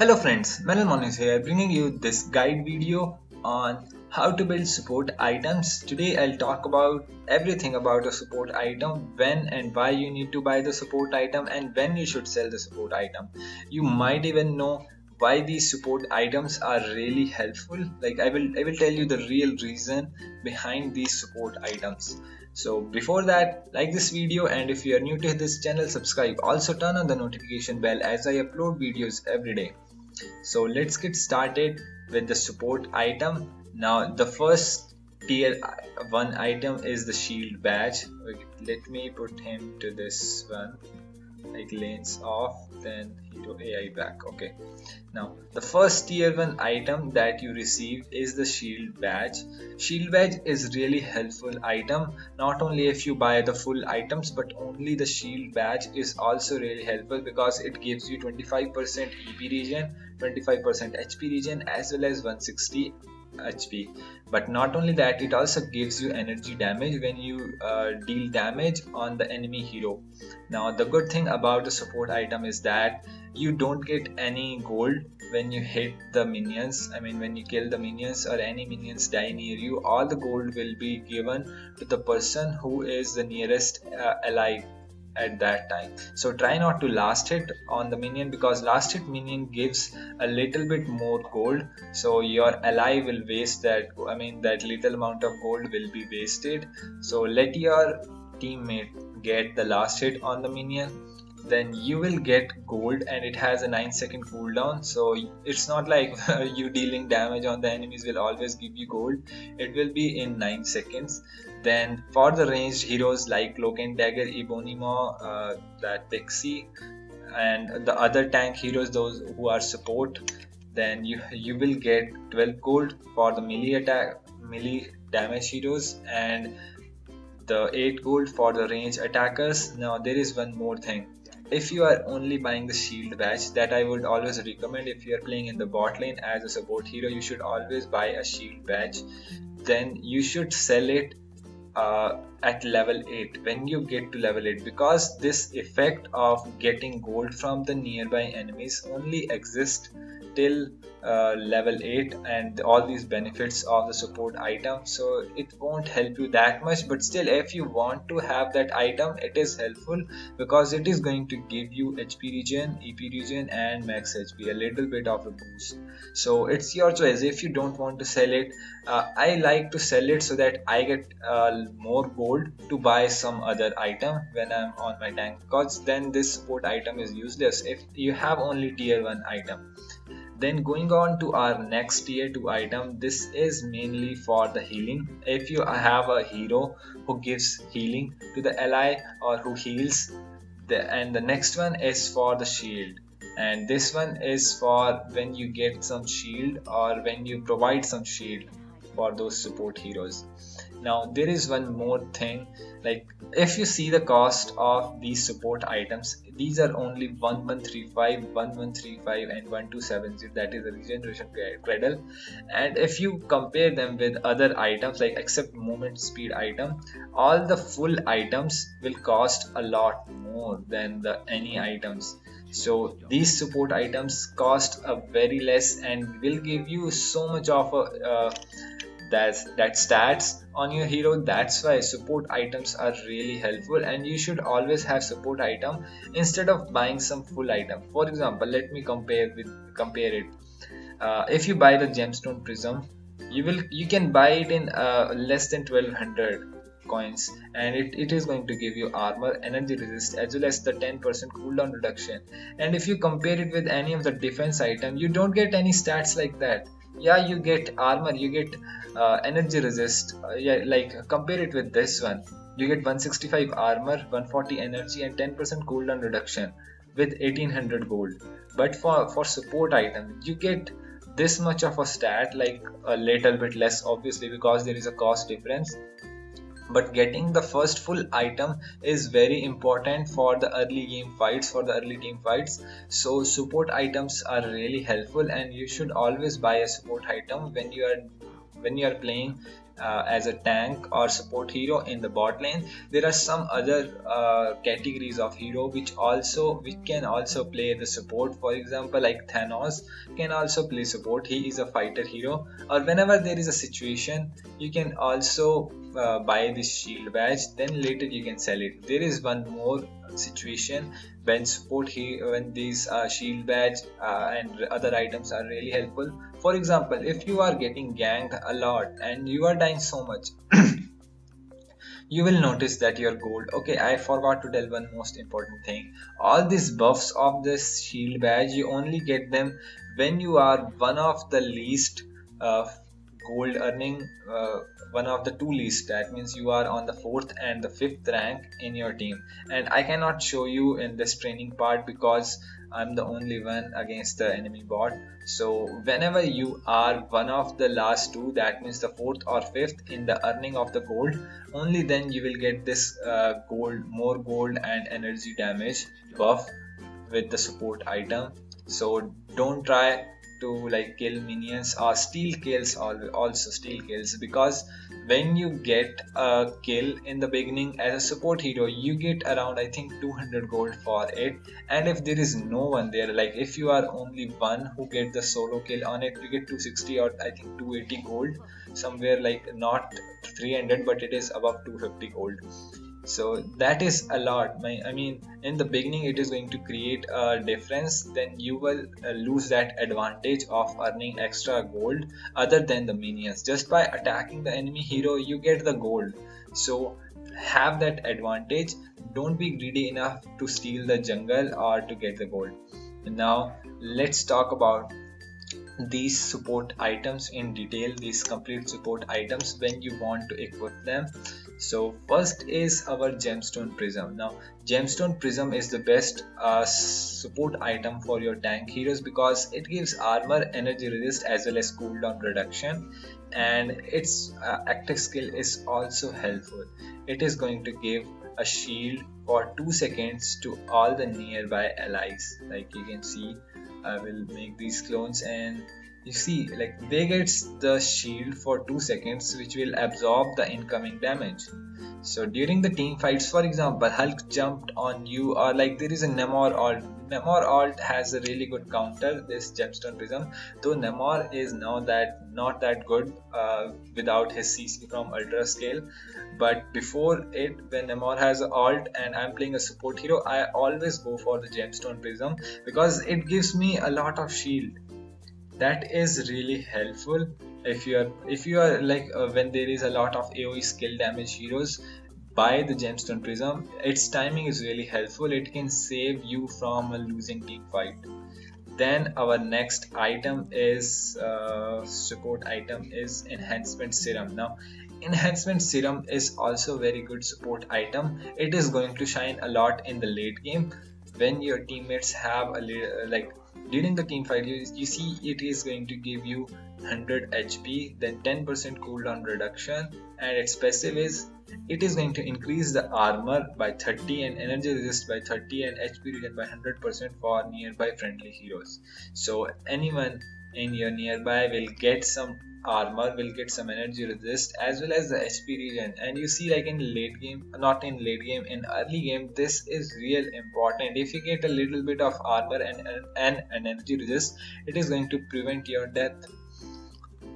Hello friends, Manalmon is here bringing you this guide video on how to build support items. Today I'll talk about everything about a support item, when and why you need to buy the support item and when you should sell the support item. You might even know why these support items are really helpful. Like I will tell you the real reason behind these support items. So before that, like this video, and if you are new to this channel, subscribe. Also turn on the notification bell as I upload videos every day. So let's get started with the support item. Now the first tier 1 item is the shield badge. Okay, let me put him to this one, like lanes off, then hero AI back. Okay, now the first tier 1 item that you receive is the shield badge. Shield badge is really helpful item, not only if you buy the full items, but only the shield badge is also really helpful because it gives you 25% EP regen, 25% HP regen, as well as 160 HP. But not only that, it also gives you energy damage when you deal damage on the enemy hero. Now the good thing about the support item is that you don't get any gold when you hit the minions. I mean, when you kill the minions or any minions die near you, all the gold will be given to the person who is the nearest ally at that time. So try not to last hit on the minion, because last hit minion gives a little bit more gold, so your ally will waste that. I mean, that little amount of gold will be wasted. So let your teammate get the last hit on the minion, then you will get gold, and it has a 9-second cooldown. So it's not like you dealing damage on the enemies will always give you gold. It will be in 9 seconds. Then for the ranged heroes like Cloak and Dagger, Ebonimo, that Pixie, and the other tank heroes, those who are support, then you will get 12 gold for the melee damage heroes, and the 8 gold for the range attackers. Now there is one more thing. If you are only buying the shield badge, that I would always recommend. If you are playing in the bot lane as a support hero, you should always buy a shield badge. Then you should sell it at level 8 when you get to level 8, because this effect of getting gold from the nearby enemies only exists till level 8, and all these benefits of the support item, so it won't help you that much. But still, if you want to have that item, it is helpful because it is going to give you HP regen, EP regen, and max HP, a little bit of a boost. So it's your choice. If you don't want to sell it, I like to sell it so that I get more gold to buy some other item when I'm on my tank, because then this support item is useless if you have only tier 1 item. Then going on to our next tier 2 item, this is mainly for the healing. If you have a hero who gives healing to the ally or who heals, and the next one is for the shield, and this one is for when you get some shield or when you provide some shield for those support heroes. Now there is one more thing, like if you see the cost of these support items, these are only 1135, 1135 and 1270, that is the regeneration cradle. And if you compare them with other items, like except movement speed item, all the full items will cost a lot more than the any items. So these support items cost a very less and will give you so much of a that stats on your hero. That's why support items are really helpful, and you should always have support item instead of buying some full item. For example, let me compare it. If you buy the gemstone prism, you can buy it in less than 1200 coins, and it is going to give you armor, energy resist, as well as the 10% cooldown reduction. And if you compare it with any of the defense item, you don't get any stats like that. Yeah, you get armor, you get energy resist. Yeah, like compare it with this one, you get 165 armor, 140 energy, and 10% cooldown reduction with 1800 gold. But for support item, you get this much of a stat, like a little bit less obviously because there is a cost difference. But getting the first full item is very important for the early game fights, for the early team fights. So support items are really helpful, and you should always buy a support item when you are playing as a tank or support hero in the bot lane. There are some other categories of hero which can also play the support. For example, like Thanos can also play support. He is a fighter hero. Or whenever there is a situation, you can also buy this shield badge. Then later you can sell it. There is one more situation when when these shield badge and other items are really helpful. For example, if you are getting ganked a lot and you are dying so much, you will notice that your gold. Okay, I forgot to tell one most important thing. All these buffs of this shield badge, you only get them when you are one of the least uh, gold earning, one of the two least. That means you are on the fourth and the fifth rank in your team. And I cannot show you in this training part because I'm the only one against the enemy bot. So whenever you are one of the last two, that means the fourth or fifth in the earning of the gold, only then you will get this more gold and energy damage buff with the support item. So don't try to like kill minions or steal kills, also steal kills, because when you get a kill in the beginning as a support hero, you get around I think 200 gold for it. And if there is no one there, like if you are only one who get the solo kill on it, you get 260 or I think 280 gold, somewhere like not 300 but it is above 250 gold. So that is a lot. I mean, in the beginning it is going to create a difference, then you will lose that advantage of earning extra gold other than the minions. Just by attacking the enemy hero you get the gold, so have that advantage. Don't be greedy enough to steal the jungle or to get the gold. Now let's talk about these support items in detail, these complete support items when you want to equip them. So first is our gemstone prism. Now gemstone prism is the best support item for your tank heroes because it gives armor, energy resist as well as cooldown reduction, and its active skill is also helpful. It is going to give a shield for 2 seconds to all the nearby allies. Like you can see, I will make these clones and you see like they gets the shield for 2 seconds which will absorb the incoming damage. So during the team fights, for example, Hulk jumped on you, or like there is a Namor alt. Namor alt has a really good counter this gemstone prism, though Namor is now that not that good without his CC from ultra scale. But before it, when Namor has an alt and I'm playing a support hero, I always go for the gemstone prism because it gives me a lot of shield. That is really helpful if you are like when there is a lot of AoE skill damage heroes. Buy the gemstone prism. Its timing is really helpful. It can save you from a losing team fight. Then our next item is support item is enhancement serum. Now enhancement serum is also very good support item. It is going to shine a lot in the late game when your teammates have a like during the team fight. You see it is going to give you 100 HP, then 10% cooldown reduction, and its passive is it is going to increase the armor by 30 and energy resist by 30 and HP regen by 100% for nearby friendly heroes. So anyone in your nearby will get some armor, will get some energy resist as well as the HP regen. And you see like in late game, not in late game, in early game, this is real important. If you get a little bit of armor and energy resist, it is going to prevent your death.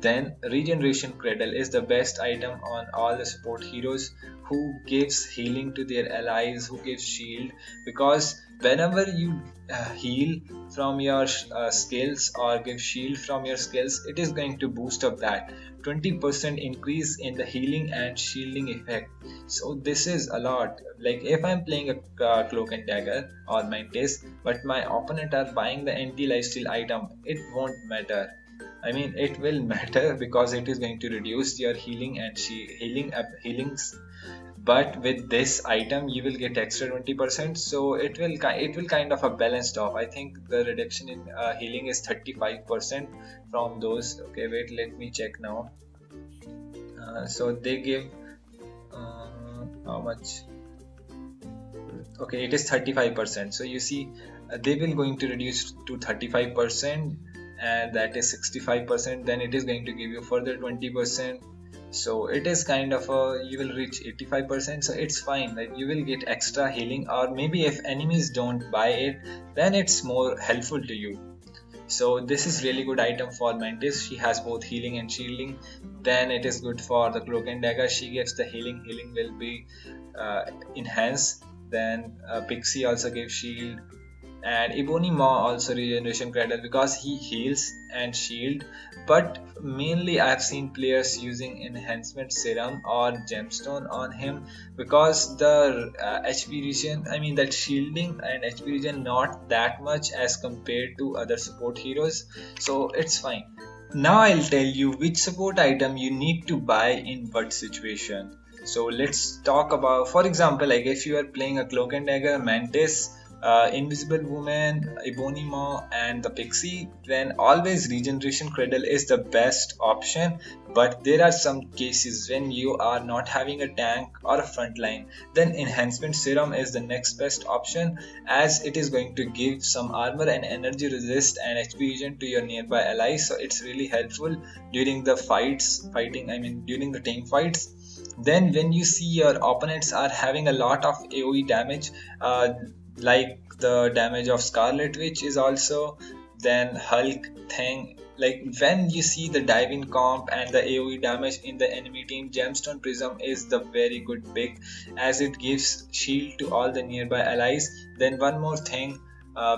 Then regeneration cradle is the best item on all the support heroes, who gives healing to their allies, who gives shield, because whenever you heal from your skills or give shield from your skills, it is going to boost up that 20% increase in the healing and shielding effect. So this is a lot. Like if I'm playing a cloak and dagger or mantis but my opponent are buying the anti lifesteal item, it won't matter. I mean, it will matter because it is going to reduce your healing and healings. But with this item, you will get extra 20%. So it will kind of a balanced off. I think the reduction in healing is 35% from those. Okay, wait, let me check now. So they give how much? Okay, it is 35%. So you see, they will going to reduce to 35%. And that is 65%, then it is going to give you further 20%. so it is kind of a, you will reach 85%, so it's fine, like you will get extra healing, or maybe if enemies don't buy it, then it's more helpful to you. So this is really good item for Mantis. She has both healing and shielding. Then it is good for the Cloak and Dagger. She gives the healing. Healing will be enhanced. Then Pixie also gives shield, and Ebony Maw also regeneration cradle because he heals and shield. But mainly I've seen players using enhancement serum or gemstone on him because the HP regen, I mean that shielding and HP regen not that much as compared to other support heroes, so it's fine. Now I'll tell you which support item you need to buy in what situation. So let's talk about, for example, like if you are playing a Cloak and Dagger, Mantis, Invisible Woman, Ebony Maw, and the Pixie, then always Regeneration Cradle is the best option. But there are some cases when you are not having a tank or a front line, then Enhancement Serum is the next best option, as it is going to give some armor and energy resist and HP regen to your nearby allies. So it's really helpful during the fighting, I mean during the team fights. Then when you see your opponents are having a lot of AoE damage, like the damage of Scarlet Witch is also, then Hulk thing, like when you see the diving comp and the AoE damage in the enemy team, Gemstone Prism is the very good pick, as it gives shield to all the nearby allies. Then one more thing,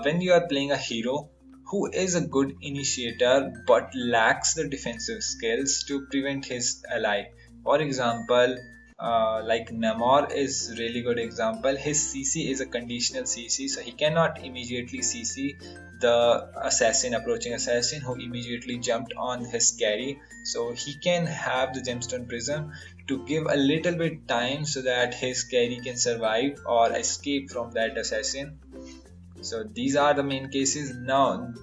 when you are playing a hero who is a good initiator but lacks the defensive skills to prevent his ally, for example, like Namor is really good example. His CC is a conditional CC, so he cannot immediately CC the assassin, approaching assassin who immediately jumped on his carry. So he can have the Gemstone Prism to give a little bit time so that his carry can survive or escape from that assassin. So these are the main cases. Now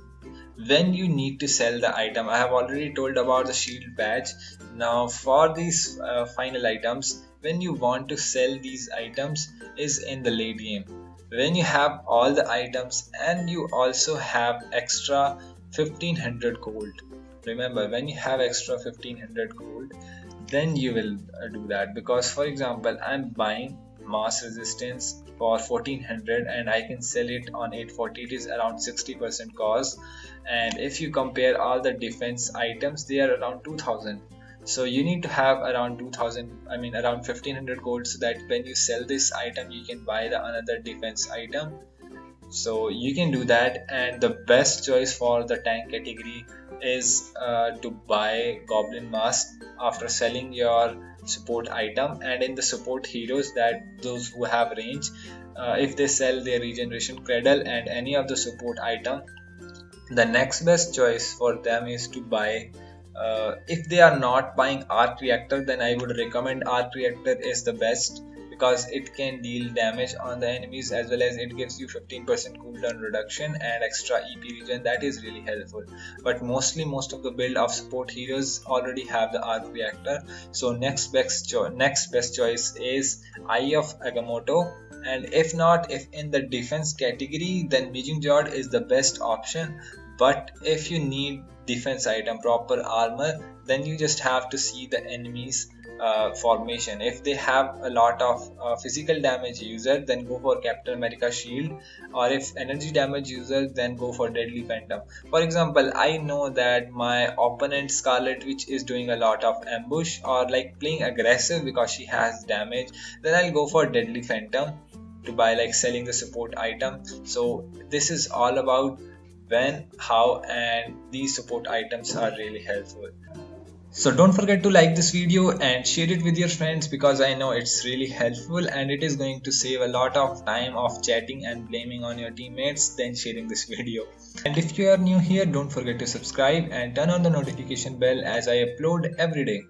when you need to sell the item, I have already told about the shield badge. Now for these final items, when you want to sell these items is in the late game, when you have all the items and you also have extra 1500 gold. Remember, when you have extra 1500 gold, then you will do that, because for example I'm buying mass resistance for 1400 and I can sell it on 840. It is around 60% cost, and if you compare all the defense items, they are around 2000. So you need to have around 2000, I mean around 1500 gold, so that when you sell this item you can buy the another defense item. So you can do that, and the best choice for the tank category is to buy Goblin Mask after selling your support item. And in the support heroes, that those who have range, if they sell their regeneration cradle and any of the support item, the next best choice for them is to buy, if they are not buying Arc Reactor, then I would recommend Arc Reactor is the best, because it can deal damage on the enemies, as well as it gives you 15% cooldown reduction and extra EP regen. That is really helpful. But mostly most of the build of support heroes already have the Arc Reactor. So next best choice is Eye of Agamotto. And if not, if in the defense category, then Beijing Jord is the best option. But if you need defense item, proper armor, then you just have to see the enemies formation. If they have a lot of physical damage user, then go for Captain America Shield, or if energy damage user, then go for Deadly Phantom. For example, I know that my opponent Scarlet Witch is doing a lot of ambush or like playing aggressive because she has damage, then I'll go for Deadly Phantom to buy, like selling the support item. So this is all about when, how, and these support items are really helpful. So don't forget to like this video and share it with your friends, because I know it's really helpful and it is going to save a lot of time of chatting and blaming on your teammates than sharing this video. And if you are new here, don't forget to subscribe and turn on the notification bell, as I upload every day.